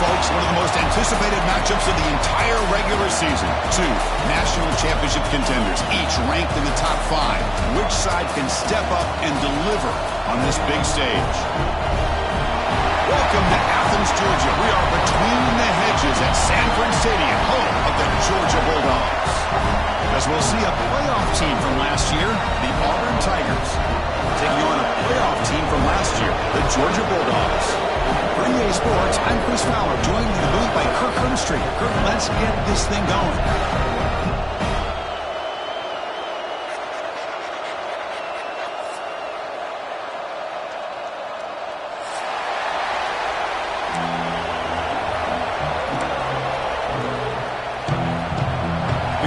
folks, one of the most anticipated matchups of the entire regular season. Two national championship contenders, each ranked in the top 5. Which side can step up and deliver on this big stage? Welcome to Athens, Georgia. We are between the hedges at Sanford Stadium, home of the Georgia Bulldogs. As we'll see a playoff team from last year, the Auburn Tigers, taking on a playoff team from last year, the Georgia Bulldogs. For EA Sports, I'm Chris Fowler, joined in the booth by Kirk Herbstreit. Kirk, let's get this thing going.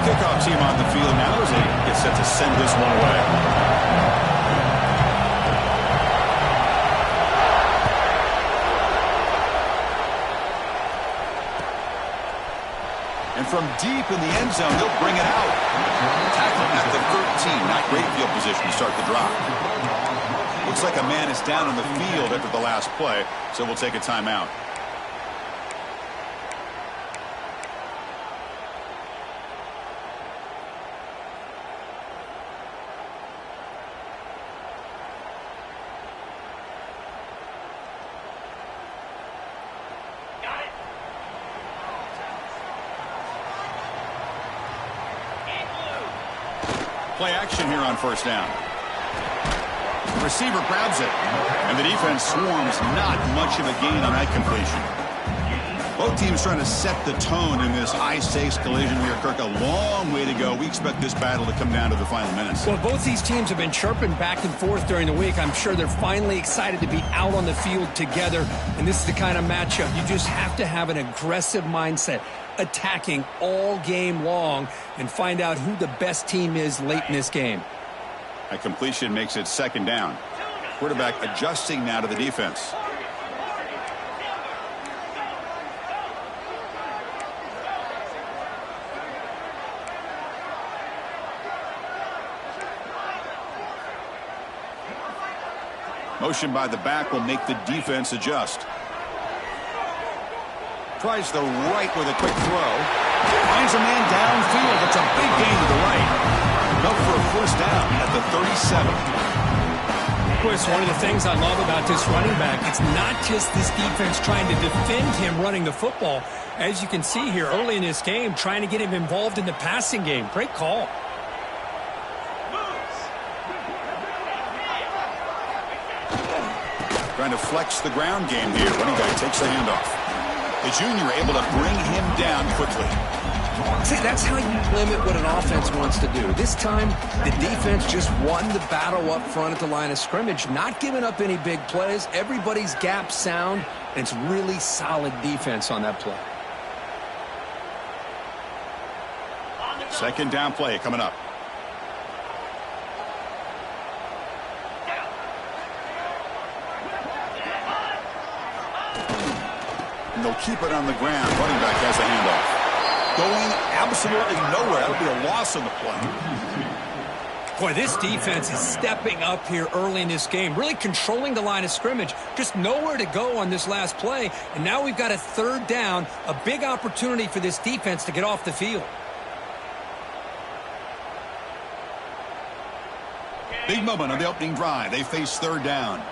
Kickoff team on the field now as they get set to send this one away. And from deep in the end zone, he'll bring it out. Tackling at the 13. Not great field position to start the drop. Looks like a man is down on the field after the last play, so we'll take a timeout. Play action here on first down. Receiver grabs it, and the defense swarms. Not much of a gain on that completion. Both teams trying to set the tone in this high-stakes collision here, Kirk. A long way to go. We expect this battle to come down to the final minutes. Well, both these teams have been chirping back and forth during the week. I'm sure they're finally excited to be out on the field together, and this is the kind of matchup you just have to have an aggressive mindset, attacking all game long, and find out who the best team is late in this game. A completion makes it second down. Quarterback adjusting now to the defense. Motion by the back will make the defense adjust. Tries the right with a quick throw. Finds a man downfield. It's a big gain to the right. Enough for a first down at the 37. Chris, one of the things I love about this running back, it's not just this defense trying to defend him running the football. As you can see here early in this game, trying to get him involved in the passing game. Great call. Trying to flex the ground game here. Running back takes the handoff. The junior able to bring him down quickly. See, that's how you limit what an offense wants to do. This time, the defense just won the battle up front at the line of scrimmage, not giving up any big plays. Everybody's gap sound, and it's really solid defense on that play. Second down play coming up. And they'll keep it on the ground. Running back has the handoff. Going absolutely nowhere. That'll be a loss on the play. Boy, this defense is stepping up here early in this game, really controlling the line of scrimmage. Just nowhere to go on this last play. And now we've got a third down, a big opportunity for this defense to get off the field. Big moment on the opening drive. They face third down.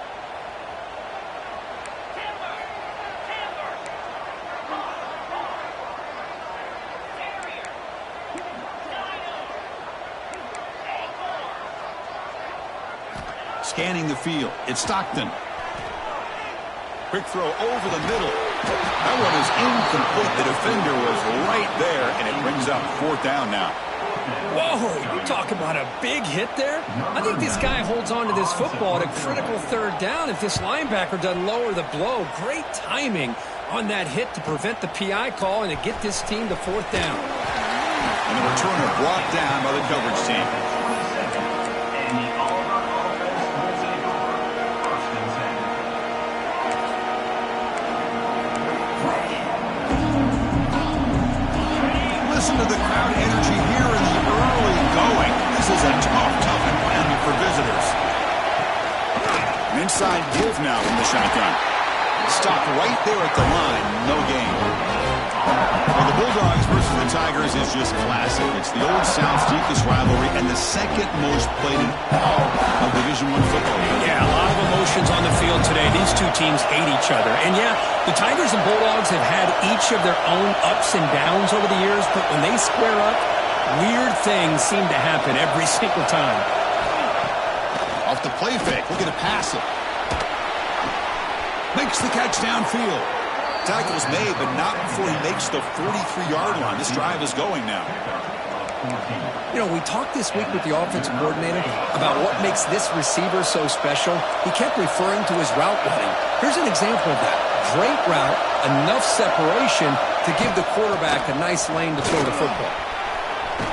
Scanning the field. It's Stockton. Quick throw over the middle. That one is incomplete. The defender was right there, and it brings up fourth down now. Whoa, you talk about a big hit there. I think this guy holds on to this football at a critical third down if this linebacker doesn't lower the blow. Great timing on that hit to prevent the PI call and to get this team to fourth down. And the returner brought down by the coverage team. Listen to the crowd energy here in the early going. This is a tough environment for visitors. An inside give now from the shotgun. Stopped right there at the line. No gain. Tigers is just classic. It's the Old South's deepest rivalry and the second most played in all of Division I football. Yeah, a lot of emotions on the field today. These two teams hate each other. And yeah, the Tigers and Bulldogs have had each of their own ups and downs over the years, but when they square up, weird things seem to happen every single time. Off the play fake, looking to pass it. Makes the catch downfield. Tackle's made, but not before he makes the 43-yard line. This drive is going now. You know, we talked this week with the offensive coordinator about what makes this receiver so special. He kept referring to his route running. Here's an example of that. Great route, enough separation to give the quarterback a nice lane to throw the football.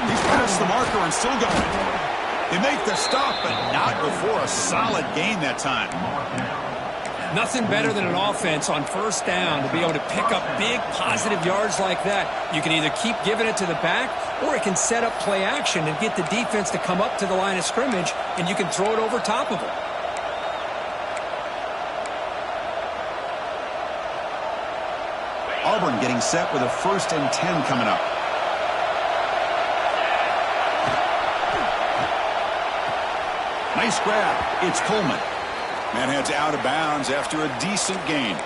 He's past the marker and still going. They make the stop, but not before a solid gain that time. Nothing better than an offense on first down to be able to pick up big positive yards like that. You can either keep giving it to the back, or it can set up play action and get the defense to come up to the line of scrimmage, and you can throw it over top of them. Auburn getting set with a 1st and 10 coming up. Nice grab. It's Coleman. Man heads out of bounds after a decent gain.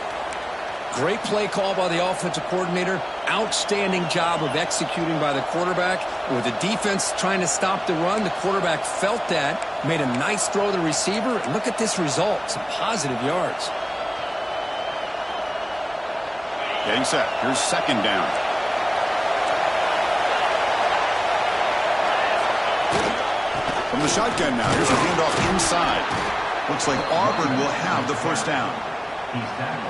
Great play call by the offensive coordinator. Outstanding job of executing by the quarterback. With the defense trying to stop the run, the quarterback felt that, made a nice throw to the receiver, and look at this result. Some positive yards. Getting set. Here's 2nd down. From the shotgun now, here's a handoff inside. Looks like Auburn will have the 1st down.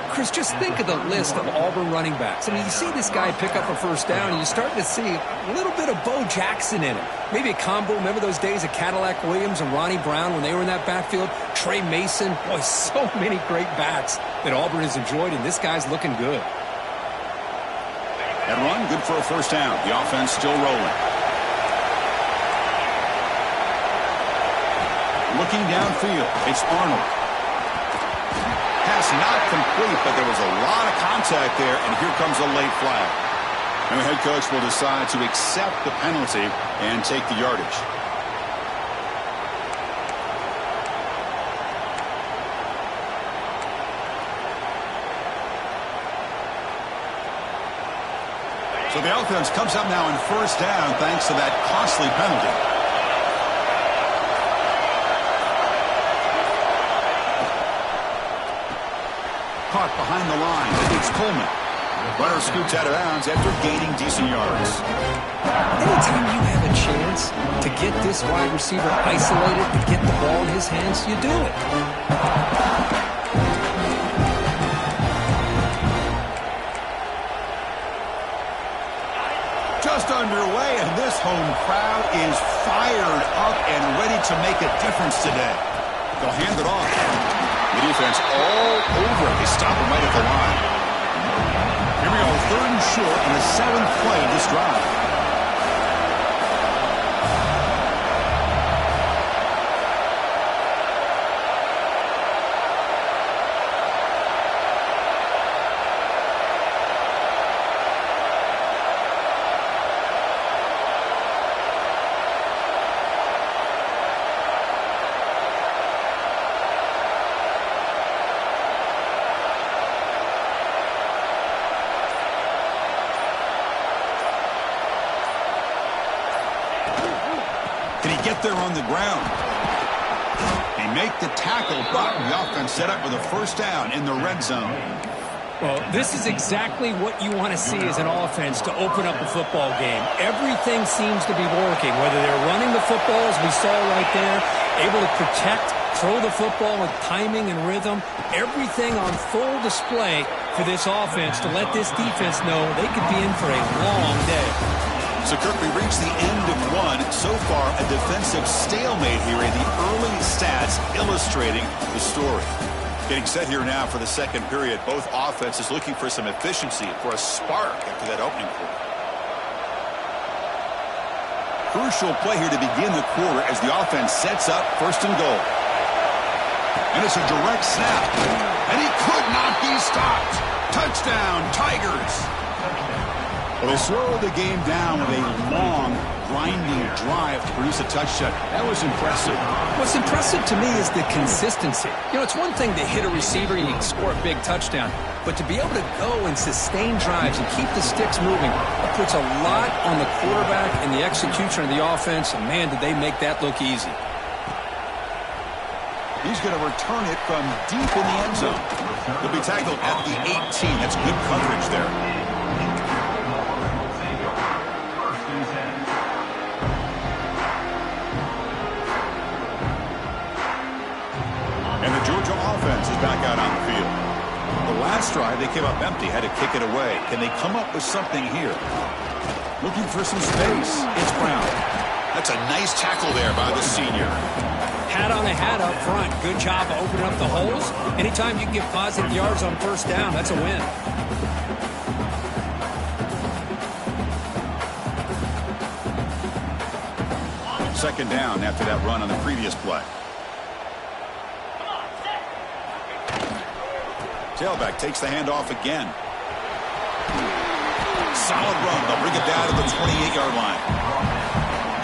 Chris, just think of the list of Auburn running backs. I mean, you see this guy pick up a 1st down, and you start to see a little bit of Bo Jackson in it. Maybe a combo. Remember those days of Cadillac Williams and Ronnie Brown when they were in that backfield? Trey Mason. Boy, so many great backs that Auburn has enjoyed, and this guy's looking good. That run, good for a 1st down. The offense still rolling. Looking downfield, it's Arnold. Pass not complete, but there was a lot of contact there, and here comes a late flag. And the head coach will decide to accept the penalty and take the yardage. So the offense comes up now in 1st down thanks to that costly penalty. Caught behind the line. It's Coleman. Runner scoots out of bounds after gaining decent yards. Anytime you have a chance to get this wide receiver isolated and get the ball in his hands, you do it. Just underway, and this home crowd is fired up and ready to make a difference today. They'll hand it off. The defense all over it. They stop him right at the line. Here we go, 3rd and short on the 7th play of this drive. There on the ground. They make the tackle, but the offense set up with a 1st down in the red zone. Well, this is exactly what you want to see as an offense to open up a football game. Everything seems to be working, whether they're running the football, as we saw right there, able to protect, throw the football with timing and rhythm. Everything on full display for this offense to let this defense know they could be in for a long day. So, Kirk, we reached the end of one. So far, a defensive stalemate here, and the early stats illustrating the story. Getting set here now for the 2nd period. Both offenses looking for some efficiency, for a spark after that opening quarter. Crucial play here to begin the quarter as the offense sets up 1st and goal. And it's a direct snap. And he could not be stopped. Touchdown, Tigers. Well, they slowed the game down with a long, grinding drive to produce a touchdown. That was impressive. What's impressive to me is the consistency. You know, it's one thing to hit a receiver and you can score a big touchdown, but to be able to go and sustain drives and keep the sticks moving, it puts a lot on the quarterback and the execution of the offense, and man, did they make that look easy. He's going to return it from deep in the end zone. He'll be tackled at the 18. That's good coverage there. And the Georgia offense is back out on the field. The last drive, they came up empty, had to kick it away. Can they come up with something here? Looking for some space. It's Brown. That's a nice tackle there by the senior. Hat on a hat up front. Good job of opening up the holes. Anytime you can get positive yards on first down, that's a win. Second down after that run on the previous play. Tailback takes the handoff again. Solid run. They'll bring it down to the 28-yard line.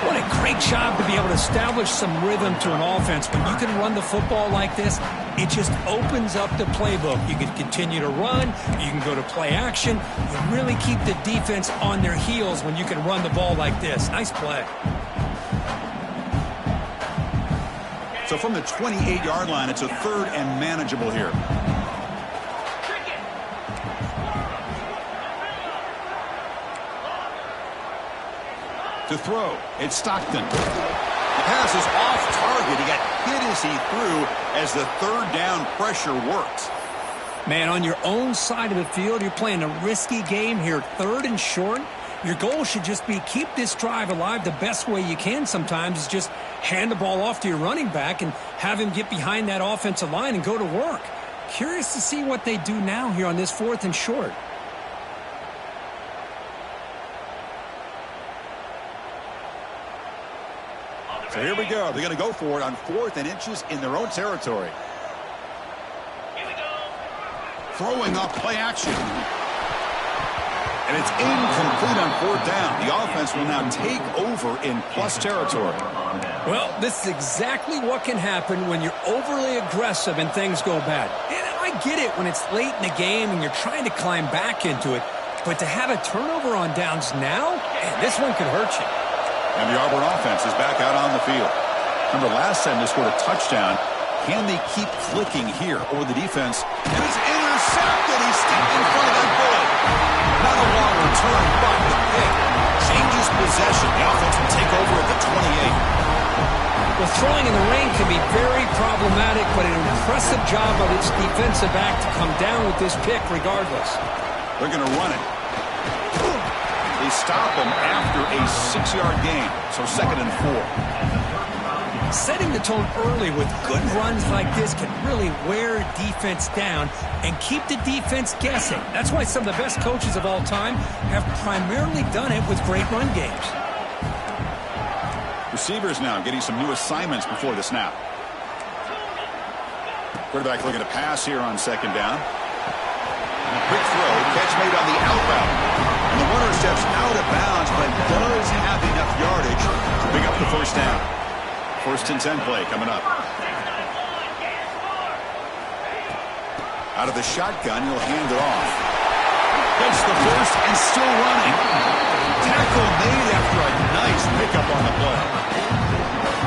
What a great job to be able to establish some rhythm to an offense. When you can run the football like this, it just opens up the playbook. You can continue to run. You can go to play action. You really keep the defense on their heels when you can run the ball like this. Nice play. So from the 28-yard line, it's a third and manageable here. To throw, it's Stockton. The pass is off target. He got hit as he threw as the third down pressure worked. Man, on your own side of the field, you're playing a risky game here. Third and short. Your goal should just be keep this drive alive the best way you can sometimes is just hand the ball off to your running back and have him get behind that offensive line and go to work. Curious to see what they do now here on this fourth and short. So here we go. They're going to go for it on 4th and inches in their own territory. Here we go. Throwing up play action. And it's incomplete on 4th down. The offense will now take over in plus territory. Well, this is exactly what can happen when you're overly aggressive and things go bad. And I get it when it's late in the game and you're trying to climb back into it. But to have a turnover on downs now, man, this one could hurt you. And the Auburn offense is back out on the field. Remember, last time they scored a touchdown. Can they keep clicking here? Or the defense? And it's intercepted. He stepped in front of that bullet. Not a long return, but the pick changes possession. The offense will take over at the 28. Well, throwing in the rain can be very problematic, but an impressive job of its defensive back to come down with this pick regardless. They're going to run it. They stop him after a 6-yard gain, so 2nd and 4. Setting the tone early with good runs like this can really wear defense down and keep the defense guessing. That's why some of the best coaches of all time have primarily done it with great run games. Receivers now getting some new assignments before the snap. Quarterback looking to pass here on 2nd down. And a quick throw, catch made on the outbound. And the runner steps out of bounds, but does have enough yardage to pick up the first down. 1st and 10 play coming up. Out of the shotgun, he'll hand it off. Gets the first and still running. Tackle made after a nice pickup on the play.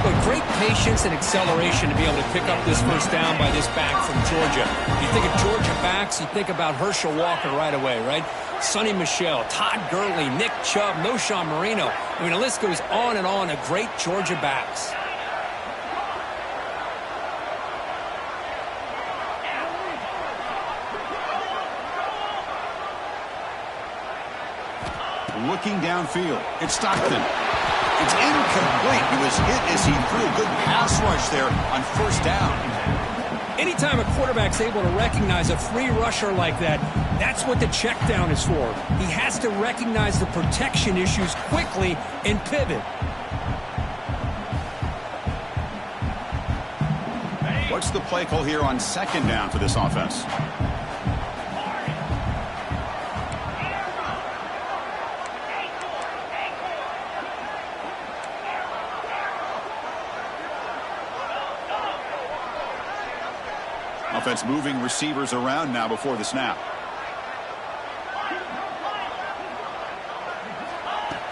But great patience and acceleration to be able to pick up this first down by this back from Georgia. You think of Georgia backs, you think about Herschel Walker right away, right? Sonny Michel, Todd Gurley, Nick Chubb, Noshawn Marino. I mean, the list goes on and on of great Georgia backs. Looking downfield, it's Stockton. It's incomplete. He was hit as he threw a good pass rush there on 1st down. Anytime a quarterback's able to recognize a free rusher like that, that's what the check down is for. He has to recognize the protection issues quickly and pivot. What's the play call here on 2nd down for this offense? offense moving receivers around now before the snap.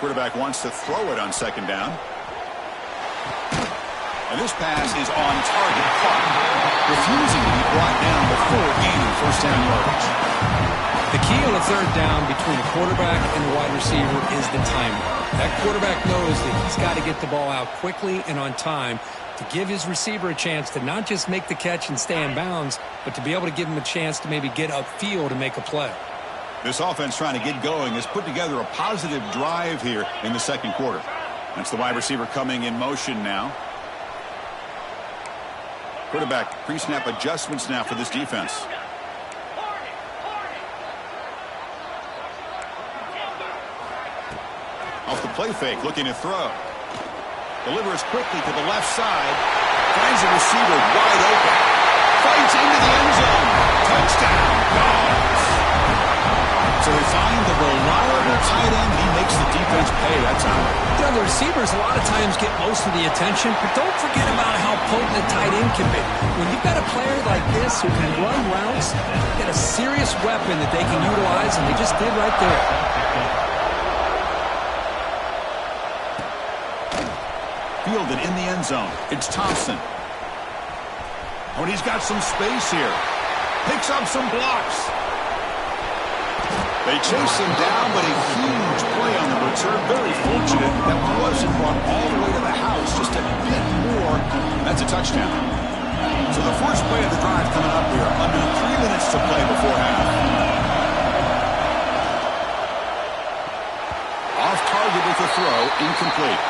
Quarterback wants to throw it on second down. And this pass is on target, caught, refusing to be brought down before gaining first down yardage. The key on a third down between the quarterback and the wide receiver is the timing. That quarterback knows that he's got to get the ball out quickly and on time to give his receiver a chance to not just make the catch and stay in bounds, but to be able to give him a chance to maybe get upfield and make a play. This offense trying to get going has put together a positive drive here in the second quarter. That's the wide receiver coming in motion now. Quarterback pre-snap adjustments now for this defense. Off the play fake, looking to throw. Delivers quickly to the left side. Finds the receiver wide open. Fights into the end zone. Touchdown, Dogs. So they find the reliable tight end. He makes the defense pay that time. You know, the receivers a lot of times get most of the attention, but don't forget about how potent a tight end can be. When you've got a player like this who can run routes, you've got a serious weapon that they can utilize, and they just did right there. Fielded in the end zone. It's Thompson. Oh, and he's got some space here. Picks up some blocks. They chase him down, but a huge play on the return. Very fortunate that wasn't brought all the way to the house. Just a bit more. That's a touchdown. So the first play of the drive coming up here. Under 3 minutes to play before half. Off target with the throw. Incomplete.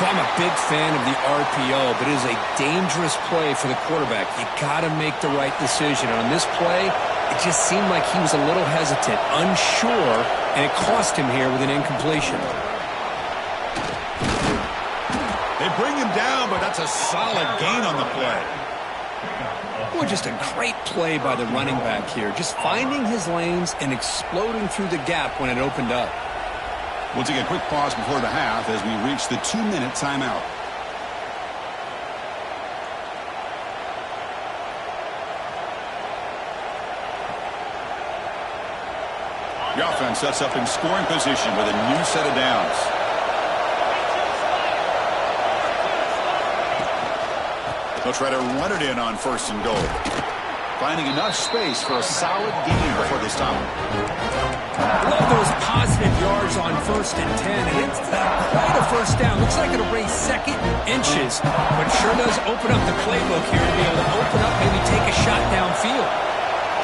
Well, I'm a big fan of the RPO, but it is a dangerous play for the quarterback. You got to make the right decision. On this play, it just seemed like he was a little hesitant, unsure, and it cost him here with an incompletion. They bring him down, but that's a solid gain on the play. Boy, just a great play by the running back here. Just finding his lanes and exploding through the gap when it opened up. We'll take a quick pause before the half as we reach the 2-minute timeout. The offense sets up in scoring position with a new set of downs. They'll try to run it in on first and goal. Finding enough space for a solid gain before they stop him. Love those positive yards on 1st and 10, and it's quite a first down. Looks like it'll bring second inches, but sure does open up the playbook here to be able to open up, maybe take a shot downfield.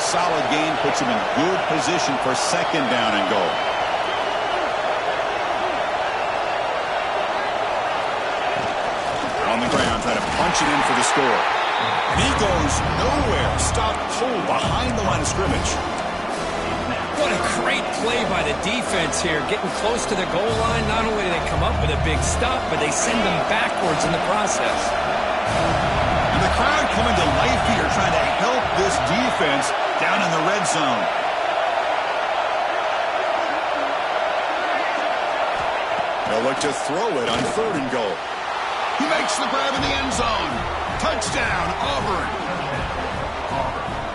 Solid gain puts him in good position for second down and goal. On the ground, trying to punch it in for the score. And he goes nowhere. Stopped cold behind the line of scrimmage. What a great play by the defense here. Getting close to the goal line, not only do they come up with a big stop, but they send them backwards in the process. And the crowd coming to life here, trying to help this defense down in the red zone. They'll look to throw it on 3rd and goal. He makes the grab in the end zone. Touchdown, Auburn.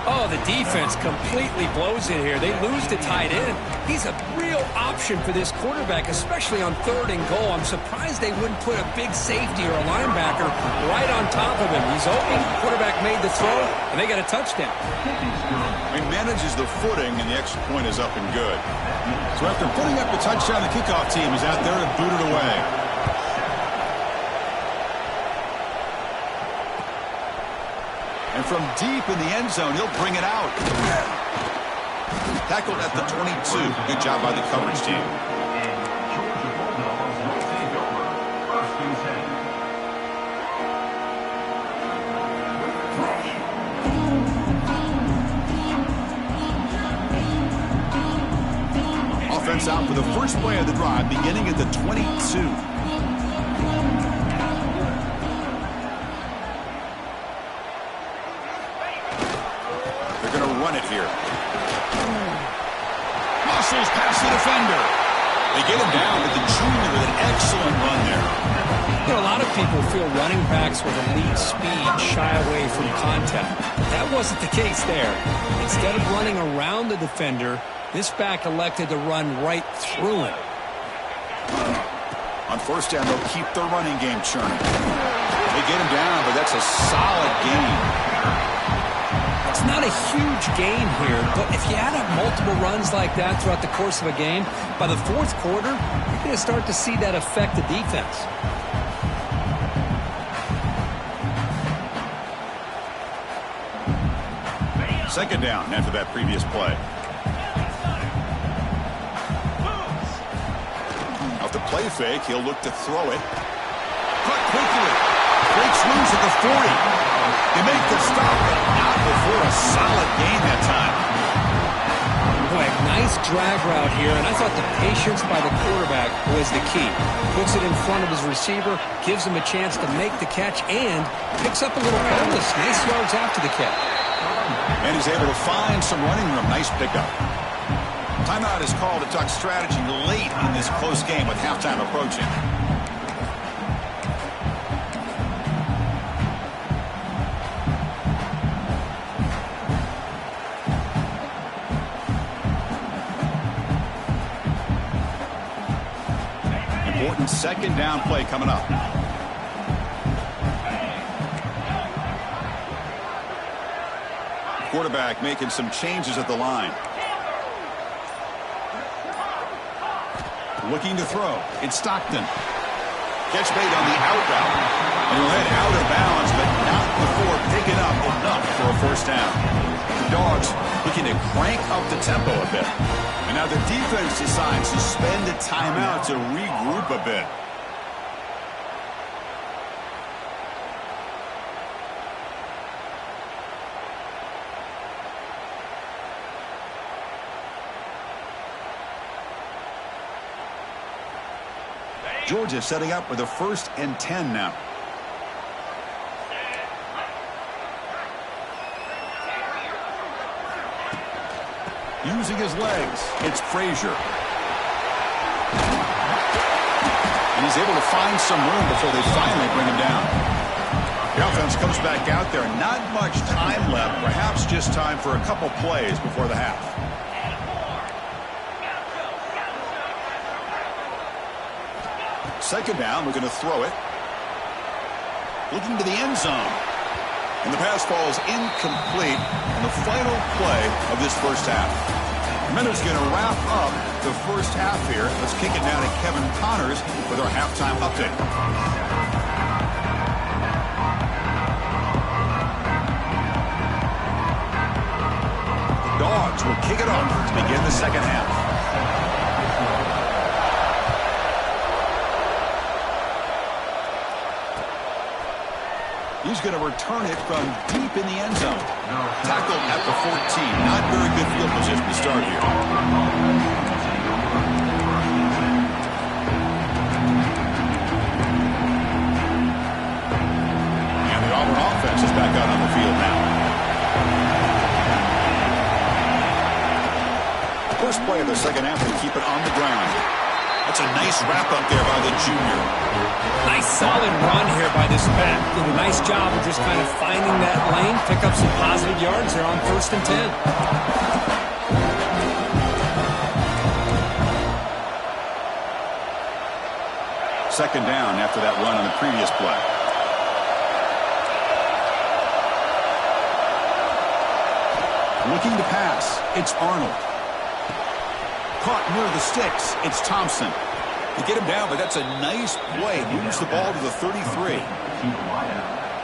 Oh, the defense completely blows it here. They lose the tight end. He's a real option for this quarterback, especially on 3rd and goal. I'm surprised they wouldn't put a big safety or a linebacker right on top of him. He's open. Quarterback made the throw, and they got a touchdown. He manages the footing, and the extra point is up and good. So after putting up the touchdown, the kickoff team is out there to boot it away. And from deep in the end zone, he'll bring it out. Tackled at the 22. Good job by the coverage team. Offense out for the first play of the drive, beginning at the 22. Run it here. Muscles past the defender. They get him down, but the junior with an excellent run there. You know, a lot of people feel running backs with elite speed shy away from contact. That wasn't the case there. Instead of running around the defender, this back elected to run right through him. On first down, they'll keep their running game churning. They get him down, but that's a solid gain. It's not a huge gain here, but if you add up multiple runs like that throughout the course of a game, by the fourth quarter, you're going to start to see that affect the defense. Second down after that previous play. Off the play fake, he'll look to throw it. Cut quickly. Breaks loose at the 40. They make the stop, but not before a solid gain that time. Boy, nice drag route here, and I thought the patience by the quarterback was the key. Puts it in front of his receiver, gives him a chance to make the catch, and picks up a little bonus. Nice yards after the catch. And he's able to find some running room. Nice pickup. Timeout is called to talk strategy late in this close game with halftime approaching. Important second down play coming up. Quarterback making some changes at the line. Looking to throw. It's Stockton. Catch made on the out route. And he'll head out of bounds, but not before picking up enough for a first down. The Dogs looking to crank up the tempo a bit. And now the defense decides to spend a timeout to regroup a bit. Georgia setting up with a 1st and 10 now. Using his legs, it's Frazier. And he's able to find some room before they finally bring him down. The offense comes back out there. Not much time left. Perhaps just time for a couple plays before the half. Second down, we're going to throw it. Looking to the end zone. And the pass falls incomplete on the final play of this first half. Minutes going to wrap up the first half here. Let's kick it down to Kevin Connors with our halftime update. The Dogs will kick it off to begin the second half. He's going to return it from deep in the end zone. Tackled at the 14. Not very good field position to start here. And the Auburn offense is back out on the field now. First play of the second half to keep it on the ground. That's a nice wrap-up there by the junior. Nice solid run here by this back. Did a nice job of just kind of finding that lane, pick up some positive yards there on 1st and 10. Second down after that run on the previous play. Looking to pass. It's Arnold. Caught near the sticks. It's Thompson. To get him down, but that's a nice play. Moves the ball to the 33.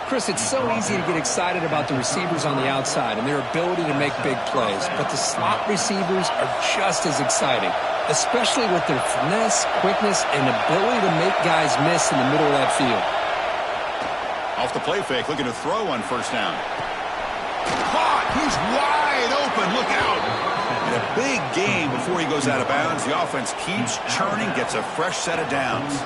Chris, it's so easy to get excited about the receivers on the outside and their ability to make big plays, but the slot receivers are just as exciting, especially with their finesse, quickness, and ability to make guys miss in the middle of that field. Off the play fake, looking to throw on first down. Caught! He's wide open. Look out! And a big gain before he goes out of bounds. The offense keeps churning, gets a fresh set of downs.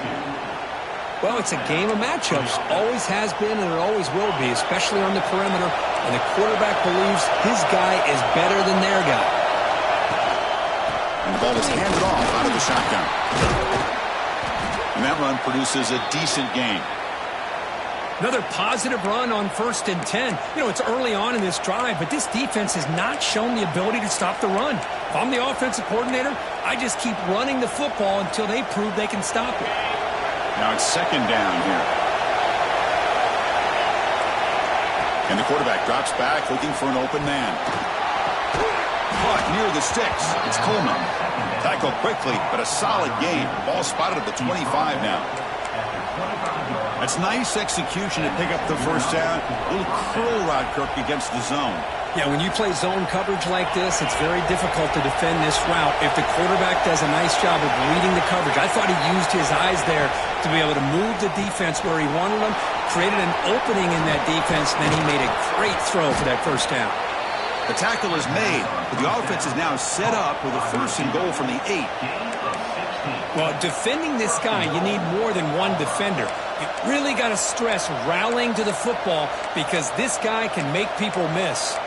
Well, it's a game of matchups. Always has been and it always will be, especially on the perimeter. And the quarterback believes his guy is better than their guy. And ball is handed off out of the shotgun. And that run produces a decent gain. Another positive run on 1st and 10. You know, it's early on in this drive, but this defense has not shown the ability to stop the run. If I'm the offensive coordinator, I just keep running the football until they prove they can stop it. Now it's 2nd down here. And the quarterback drops back looking for an open man. Caught near the sticks. It's Coleman. Tackled quickly, but a solid gain. Ball spotted at the 25 now. That's nice execution to pick up the 1st down. A little curl route, Kirk, against the zone. Yeah, when you play zone coverage like this, it's very difficult to defend this route if the quarterback does a nice job of reading the coverage. I thought he used his eyes there to be able to move the defense where he wanted them, created an opening in that defense, and then he made a great throw for that 1st down. The tackle is made, but the offense is now set up with a 1st and goal from the 8. Well, defending this guy, you need more than one defender. You really got to stress rallying to the football because this guy can make people miss.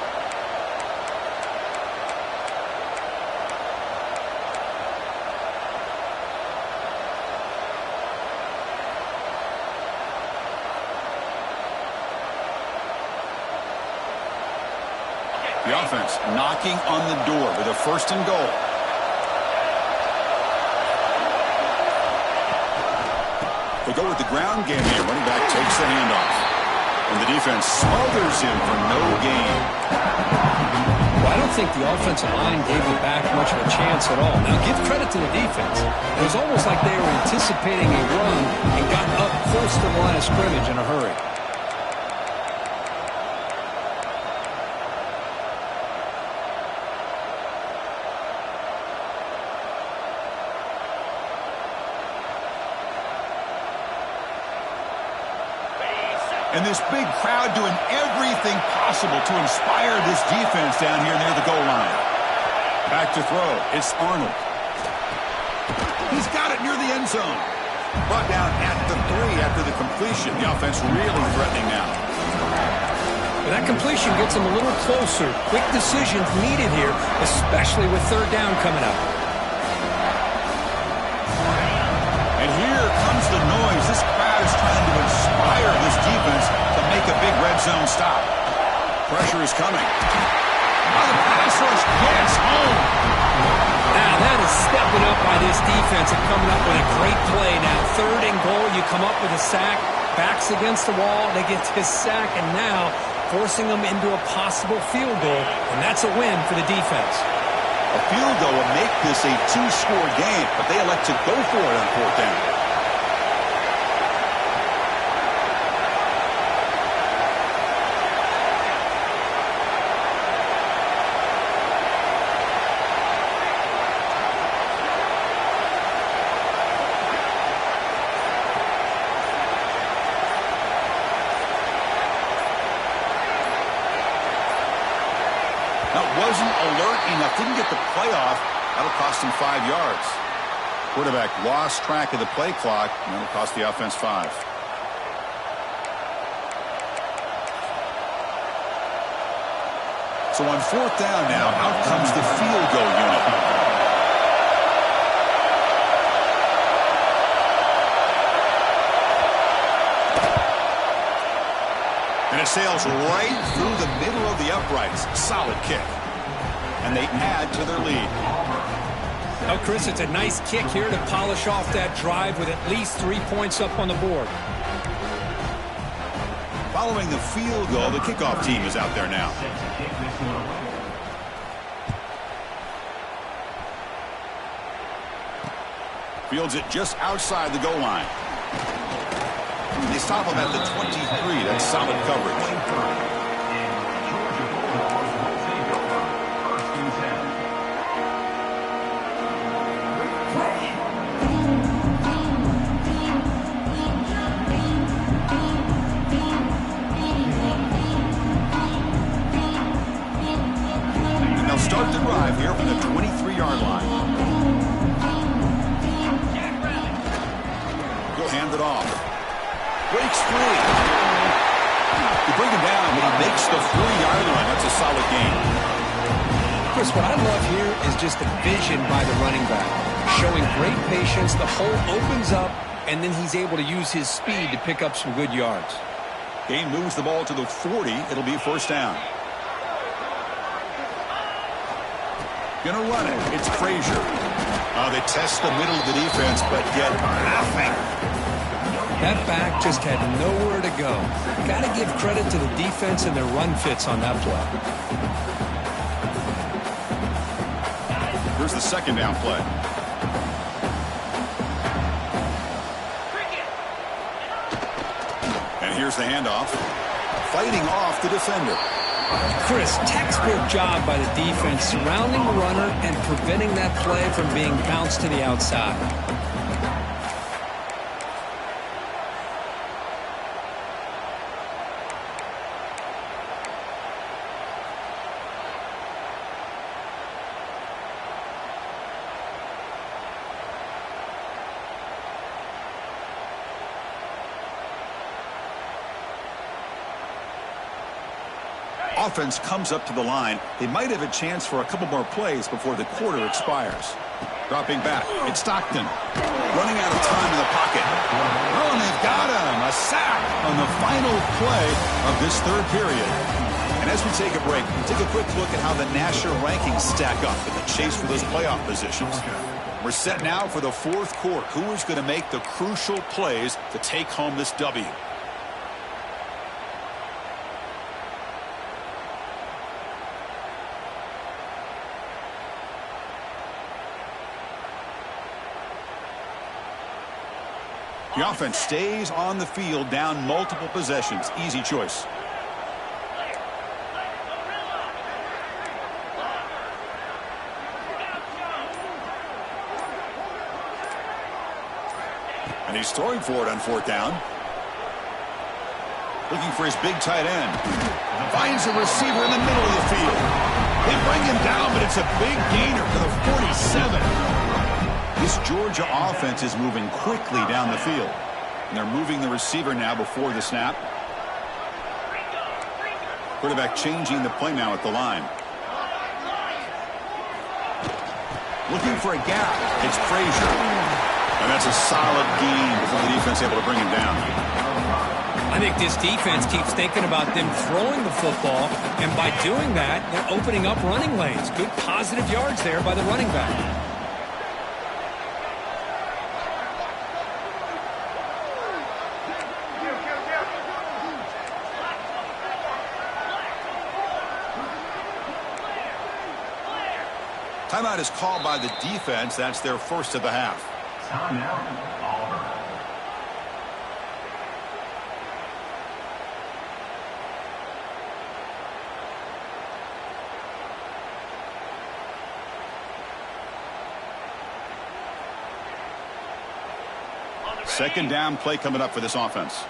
The offense knocking on the door with a 1st and goal. They go with the ground game here. Running back takes the handoff. And the defense smothers him for no gain. Well, I don't think the offensive line gave the back much of a chance at all. Now, give credit to the defense. It was almost like they were anticipating a run and got up close to the line of scrimmage in a hurry. And this big crowd doing everything possible to inspire this defense down here near the goal line. Back to throw. It's Arnold. He's got it near the end zone. Brought down at the 3 after the completion. The offense really threatening now. Well, that completion gets them a little closer. Quick decisions needed here, especially with 3rd down coming up. And here comes the noise. This crowd is trying to inspire this defense to make a big red zone stop. Pressure is coming. Now the pass rush gets home. Now that is stepping up by this defense and coming up with a great play. Now 3rd and goal, you come up with a sack. Backs against the wall, they get this sack, and now forcing them into a possible field goal. And that's a win for the defense. A field goal will make this a 2-score game, but they elect to go for it on 4th down. Wasn't alert enough, didn't get the play off. That'll cost him 5 yards. Quarterback lost track of the play clock, and that'll cost the offense 5. So on 4th down now, out comes the field goal unit. And it sails right through the middle of the uprights. Solid kick. And they add to their lead. Well, Chris, it's a nice kick here to polish off that drive with at least 3 points up on the board. Following the field goal, the kickoff team is out there now. Fields it just outside the goal line. They stop him at the 23. That's solid coverage. And they'll start the drive here from the 23-yard line. He'll hand it off. Breaks free. You bring him down, but he makes the 3-yard line. That's a solid gain. Chris, what I love here is just the vision by the running back. Showing great patience, the hole opens up, and then he's able to use his speed to pick up some good yards. Gain moves the ball to the 40. It'll be first down. Gonna run it. It's Frazier. They test the middle of the defense, but get nothing. That back just had nowhere to go. Got to give credit to the defense and their run fits on that play. Here's the second down play. And here's the handoff. Fighting off the defender. Chris, textbook job by the defense surrounding the runner and preventing that play from being bounced to the outside. Offense comes up to the line. They might have a chance for a couple more plays before the quarter expires. Dropping back, it's Stockton. Running out of time in the pocket. Oh, and they've got him. A sack on the final play of this third period. And as we take a break, take a quick look at how the national rankings stack up in the chase for those playoff positions. We're set now for the fourth quarter. Who is going to make the crucial plays to take home this W? The offense stays on the field down multiple possessions. Easy choice. And he's throwing for it on fourth down. Looking for his big tight end. Finds a receiver in the middle of the field. They bring him down, but it's a big gainer for the 47. This Georgia offense is moving quickly down the field. And they're moving the receiver now before the snap. Quarterback changing the play now at the line. Looking for a gap. It's Frazier. And that's a solid gain before the defense able to bring him down. I think this defense keeps thinking about them throwing the football, and by doing that, they're opening up running lanes. Good positive yards there by the running back. Timeout is called by the defense. That's their first of the half. Timeout, Auburn. Second down play coming up for this offense.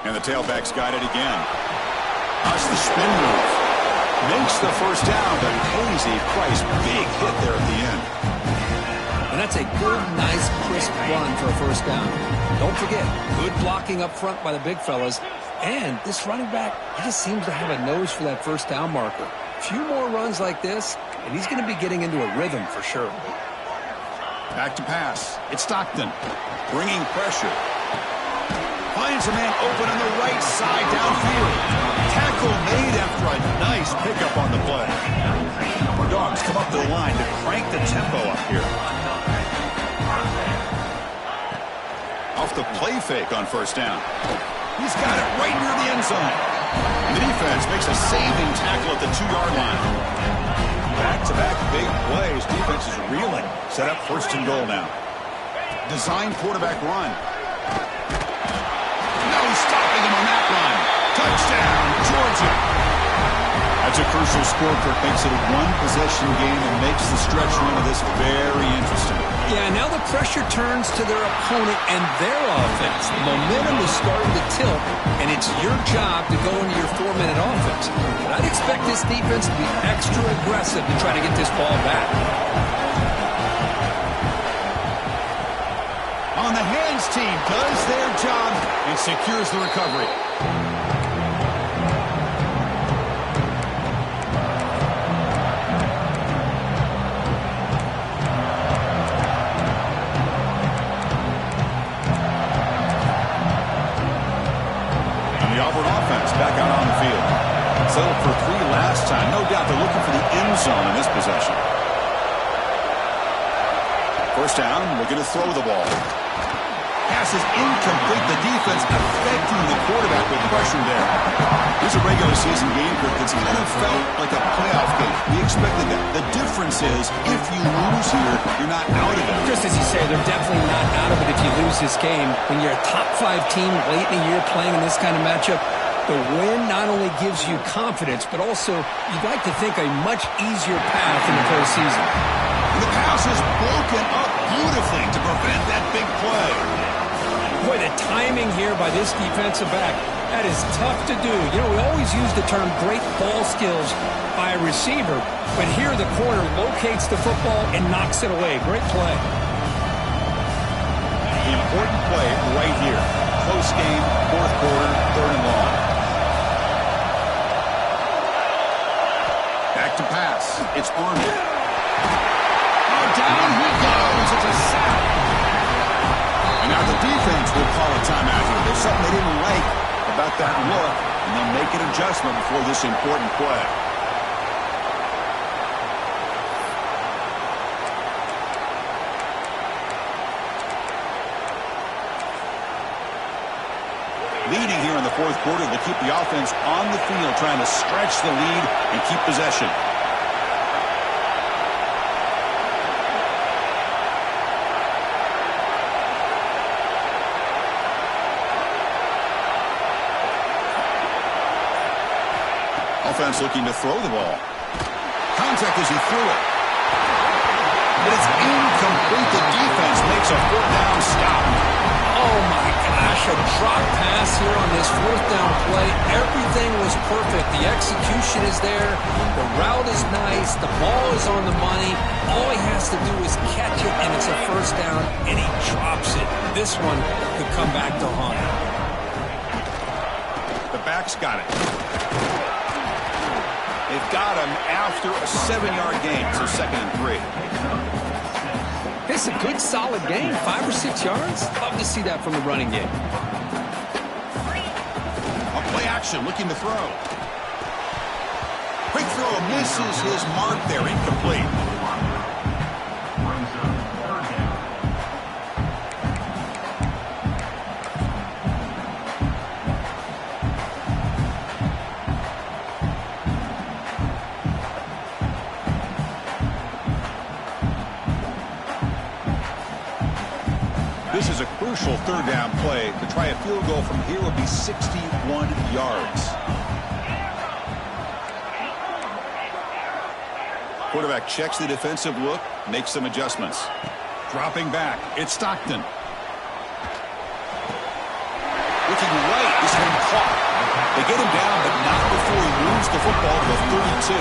And the tailback's got it again. That's the spin move. Makes the first down, but pays a price. Big hit there at the end. And that's a good, nice, crisp run for a first down. Don't forget, good blocking up front by the big fellas. And this running back, he just seems to have a nose for that first down marker. A few more runs like this, and he's going to be getting into a rhythm for sure. Back to pass. It's Stockton. Bringing pressure. Finds a man open on the right side downfield. Tackle made after a nice pickup on the play. Our Dogs come up to the line to crank the tempo up here. Off the play fake on first down. He's got it right near the end zone. And the defense makes a saving tackle at the 2-yard line. Back-to-back big plays. Defense is reeling. Set up first and goal now. Design quarterback run. Stopping him on that run. Touchdown, Georgia. That's a crucial score. Kirk makes it a one-possession game and makes the stretch run of this very interesting. Yeah, now the pressure turns to their opponent and their offense. The momentum is starting to tilt, and it's your job to go into your 4-minute offense. But I'd expect this defense to be extra aggressive to try to get this ball back. On the hands team does their job and secures the recovery. And the Auburn offense back out on the field. Settled for 3 last time. No doubt they're looking for the end zone in this possession. First down, looking to throw the ball. Pass is incomplete. The defense affecting the quarterback with pressure there. Here's a regular season game that's kind of felt like a playoff game. We expected that. The difference is, if you lose here, you're not out of it. Just as you say, they're definitely not out of it if you lose this game. When you're a top-5 team late in the year playing in this kind of matchup, the win not only gives you confidence, but also you'd like to think a much easier path in the postseason. The pass is broken up beautifully to prevent that big play. Boy, the timing here by this defensive back, that is tough to do. You know, we always use the term great ball skills by a receiver, but here the corner locates the football and knocks it away. Great play. The important play right here. Close game, 4th quarter, 3rd and long. Back to pass. It's Arnold. Oh, down he goes. It's a sack. And now the defense will call a timeout here. There's something they didn't like about that look, and they'll make an adjustment before this important play. Leading here in the 4th quarter, they keep the offense on the field, trying to stretch the lead and keep possession. Offense looking to throw the ball. Contact as he threw it. But it's incomplete. The defense makes a 4th down stop. Oh, my gosh, a drop pass here on this 4th down play. Everything was perfect. The execution is there. The route is nice. The ball is on the money. All he has to do is catch it, and it's a 1st down, and he drops it. This one could come back to haunt him. The back's got it. They've got him after a 7-yard gain, so 2nd and 3. It's a good, solid game. 5 or 6 yards. Love to see that from the running game. On play action, looking to throw. Quick throw, misses his mark there, incomplete. This is a crucial 3rd down play. To try a field goal from here would be 61 yards. Quarterback checks the defensive look, makes some adjustments. Dropping back, it's Stockton. Looking right, this one caught. They get him down, but not before he moves the football to the 32.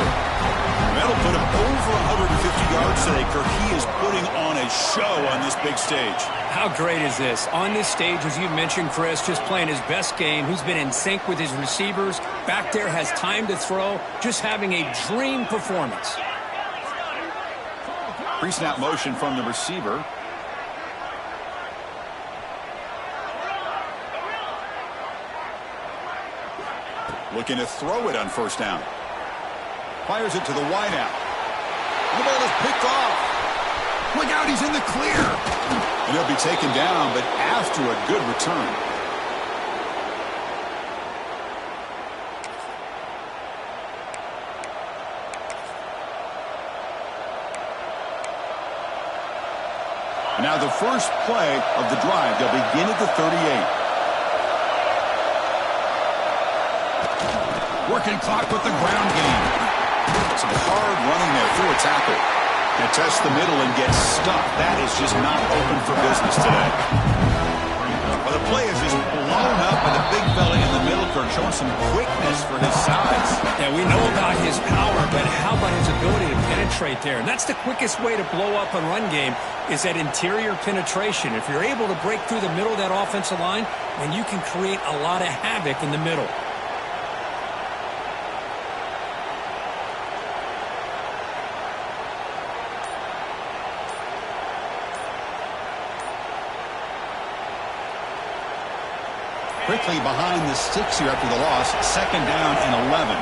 That'll put him over 150 yards today. Kirk, he is putting on a show on this big stage. How great is this? On this stage, as you mentioned, Chris, just playing his best game. He's been in sync with his receivers. Back there, has time to throw. Just having a dream performance. Pre-snap motion from the receiver. Looking to throw it on 1st down. Fires it to the wideout. The ball is picked off. Look out, he's in the clear. And he'll be taken down, but after a good return. And now the first play of the drive. They'll begin at the 38. Working clock with the ground game. Some hard running there through a tackle. And tests the middle and gets stuck. That is just not open for business today. Well, the play is just blown up by the big fella in the middle, Kirk, showing some quickness for his size. Yeah, we know about his power, but how about his ability to penetrate penetrate there. And that's the quickest way to blow up a run game is that interior penetration. If you're able to break through the middle of that offensive line, then you can create a lot of havoc in the middle. Quickly behind the sticks here after the loss. 2nd down and 11.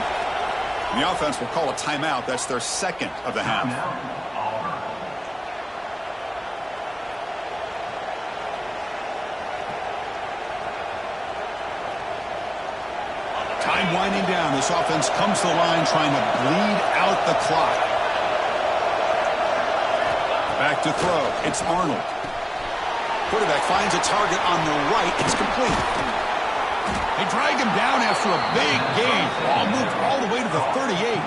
The offense will call a timeout. That's their 2nd of the half. Time winding down. This offense comes to the line trying to bleed out the clock. Back to throw. It's Arnold. Quarterback finds a target on the right. It's complete. They drag him down after a big gain. Ball moved all the way to the 38.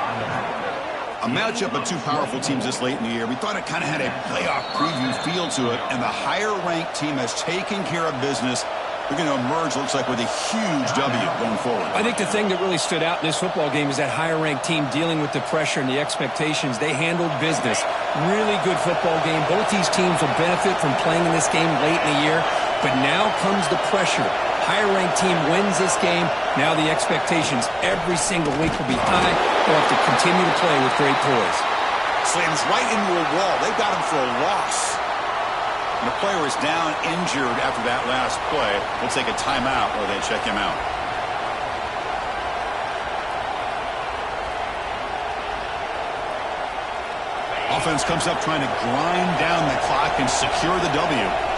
A matchup of two powerful teams this late in the year. We thought it kind of had a playoff preview feel to it, and the higher-ranked team has taken care of business. They're going to emerge, looks like, with a huge W going forward. I think the thing that really stood out in this football game is that higher-ranked team dealing with the pressure and the expectations. They handled business. Really good football game. Both these teams will benefit from playing in this game late in the year, but now comes the pressure. Higher-ranked team wins this game. Now the expectations every single week will be high. They'll have to continue to play with great poise. Slams right into a wall. They've got him for a loss. And the player is down injured after that last play. We'll take a timeout while they check him out. Offense comes up trying to grind down the clock and secure the W.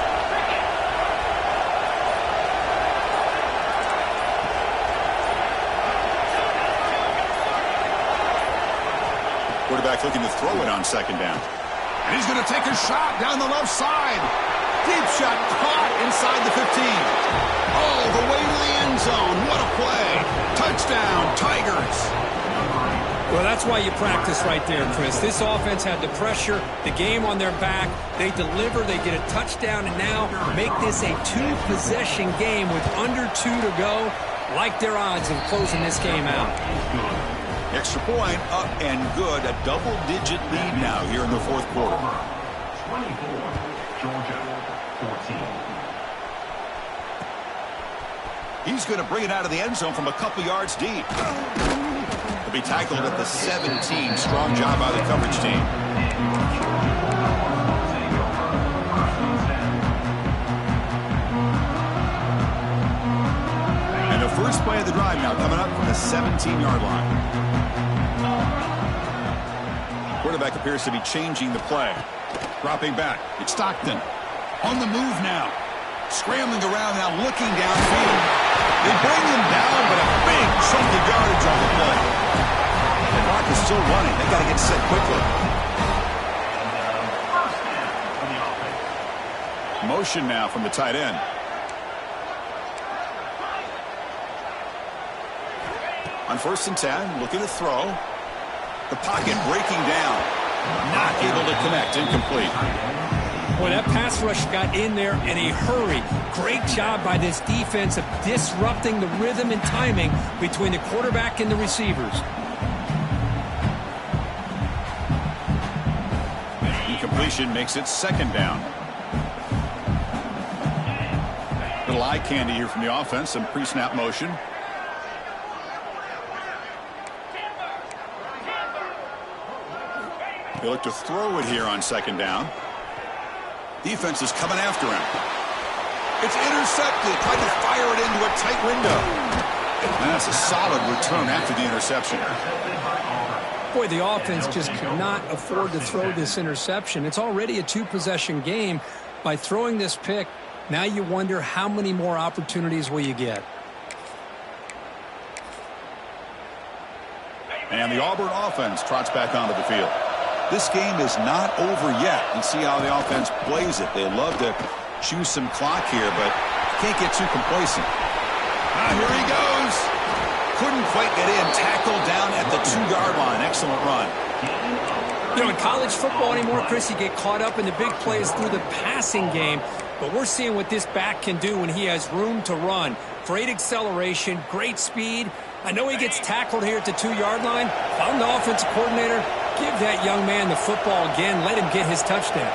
Quarterback looking to throw it on 2nd down. And he's going to take a shot down the left side. Deep shot caught inside the 15. All the way to the end zone. What a play. Touchdown, Tigers. Well, that's why you practice right there, Chris. This offense had the pressure, the game on their back. They deliver, they get a touchdown, and now make this a 2-possession game with under 2 to go. Like their odds of closing this game out. Extra point up and good. A double-digit lead now here in the 4th quarter. 24, Georgia, 14. He's going to bring it out of the end zone from a couple yards deep. He'll be tackled at the 17. Strong job by the coverage team. And the first play of the drive now coming up from the 17-yard line. Quarterback appears to be changing the play. Dropping back. It's Stockton. On the move now. Scrambling around now, looking downfield. They bring him down, but a big chunk of yardage on the play. The clock is still running. They got to get set quickly. Motion now from the tight end. On 1st and 10, looking to throw. The pocket breaking down. Not able to connect. Incomplete. Boy, that pass rush got in there in a hurry. Great job by this defense of disrupting the rhythm and timing between the quarterback and the receivers. Incompletion makes it 2nd down. Little eye candy here from the offense. Some pre-snap motion. They look to throw it here on 2nd down. Defense is coming after him. It's intercepted. Tried to fire it into a tight window. And that's a solid return after the interception. Boy, the offense just cannot afford to throw this interception. It's already a 2-possession game. By throwing this pick, now you wonder how many more opportunities will you get. And the Auburn offense trots back onto the field. This game is not over yet. Let's see how the offense plays it. They love to choose some clock here, but can't get too complacent. Here he goes. Couldn't quite get in. Tackled down at the 2-yard line. Excellent run. You know, in college football anymore, Chris, you get caught up in the big plays through the passing game. But we're seeing what this back can do when he has room to run. Great acceleration, great speed. I know he gets tackled here at the 2-yard line. If I'm the offensive coordinator, Give that young man the football again. Let him get his touchdown.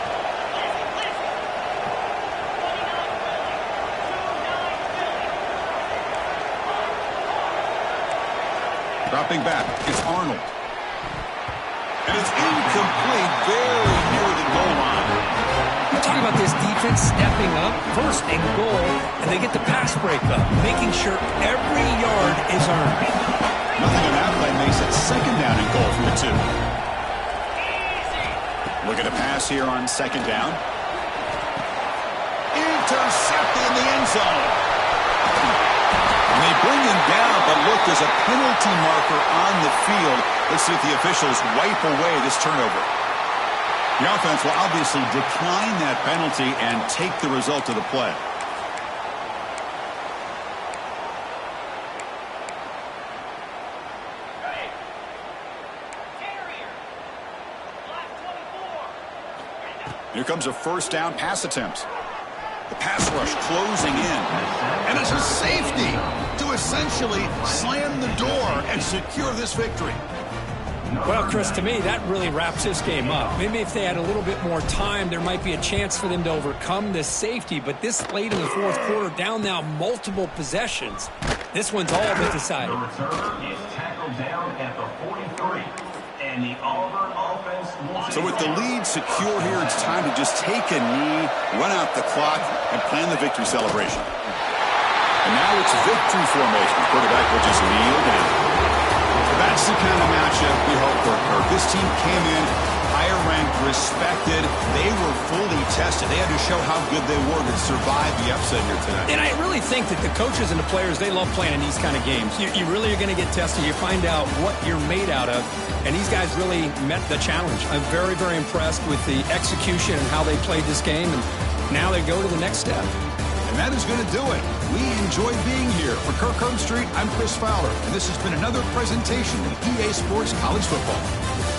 Dropping back, it's Arnold. And it's incomplete, very near the goal line. We're talking about this defense stepping up, first and goal, and they get the pass break up, making sure every yard is earned. Nothing on that play makes it second down and goal from the 2. Look at a pass here on second down. Intercepted in the end zone. And they bring him down, but look, there's a penalty marker on the field. Let's see if the officials wipe away this turnover. The offense will obviously decline that penalty and take the result of the play. Here comes a first down pass attempt. The pass rush closing in. And it's a safety to essentially slam the door and secure this victory. Well, Chris, to me, that really wraps this game up. Maybe if they had a little bit more time, there might be a chance for them to overcome this safety. But this late in the fourth quarter, down now multiple possessions, this one's all but decided. The returner is tackled down at the 43. And the Auburn offense wants So with the lead secure here, it's time to just take a knee, run out the clock, and plan the victory celebration. And now it's victory formation. The quarterback will just kneel down. That's the kind of matchup we hope for, Kirk. This team came in higher ranked, respected. They were fully tested. They had to show how good they were to survive the upset here tonight. And I really think that the coaches and the players, they love playing in these kind of games. You really are going to get tested. You find out what you're made out of. And these guys really met the challenge. I'm very, very impressed with the execution and how they played this game. And now they go to the next step. And that is going to do it. We enjoyed being here. For Kirk Herbstreit, I'm Chris Fowler. And this has been another presentation of EA Sports College Football.